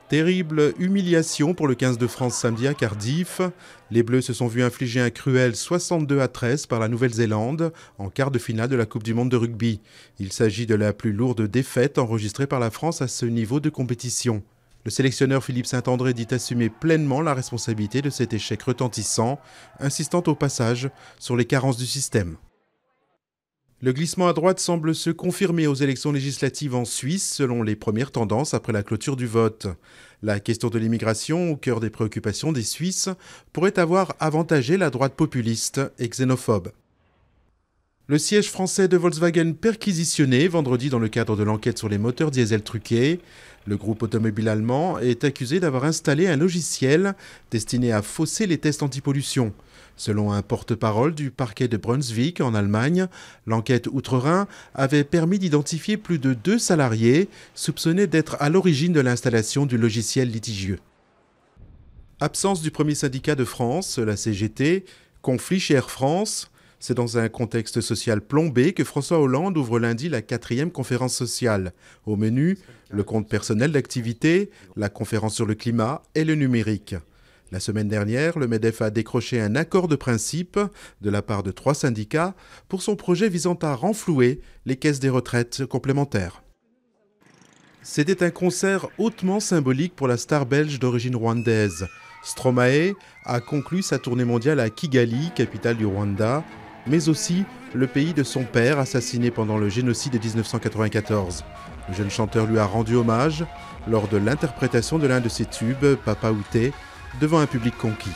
Terrible humiliation pour le 15 de France samedi à Cardiff. Les Bleus se sont vus infliger un cruel 62-13 par la Nouvelle-Zélande en quart de finale de la Coupe du Monde de rugby. Il s'agit de la plus lourde défaite enregistrée par la France à ce niveau de compétition. Le sélectionneur Philippe Saint-André dit assumer pleinement la responsabilité de cet échec retentissant, insistant au passage sur les carences du système. Le glissement à droite semble se confirmer aux élections législatives en Suisse, selon les premières tendances après la clôture du vote. La question de l'immigration, au cœur des préoccupations des Suisses, pourrait avoir avantagé la droite populiste et xénophobe. Le siège français de Volkswagen perquisitionné vendredi dans le cadre de l'enquête sur les moteurs diesel truqués. Le groupe automobile allemand est accusé d'avoir installé un logiciel destiné à fausser les tests antipollution. Selon un porte-parole du parquet de Brunswick en Allemagne, l'enquête outre-Rhin avait permis d'identifier plus de 2 salariés soupçonnés d'être à l'origine de l'installation du logiciel litigieux. Absence du premier syndicat de France, la CGT, conflit chez Air France. C'est dans un contexte social plombé que François Hollande ouvre lundi la 4e conférence sociale. Au menu, le compte personnel d'activité, la conférence sur le climat et le numérique. La semaine dernière, le MEDEF a décroché un accord de principe de la part de 3 syndicats pour son projet visant à renflouer les caisses des retraites complémentaires. C'était un concert hautement symbolique pour la star belge d'origine rwandaise. Stromae a conclu sa tournée mondiale à Kigali, capitale du Rwanda, mais aussi le pays de son père, assassiné pendant le génocide de 1994. Le jeune chanteur lui a rendu hommage lors de l'interprétation de l'un de ses tubes, Papa Outé, devant un public conquis.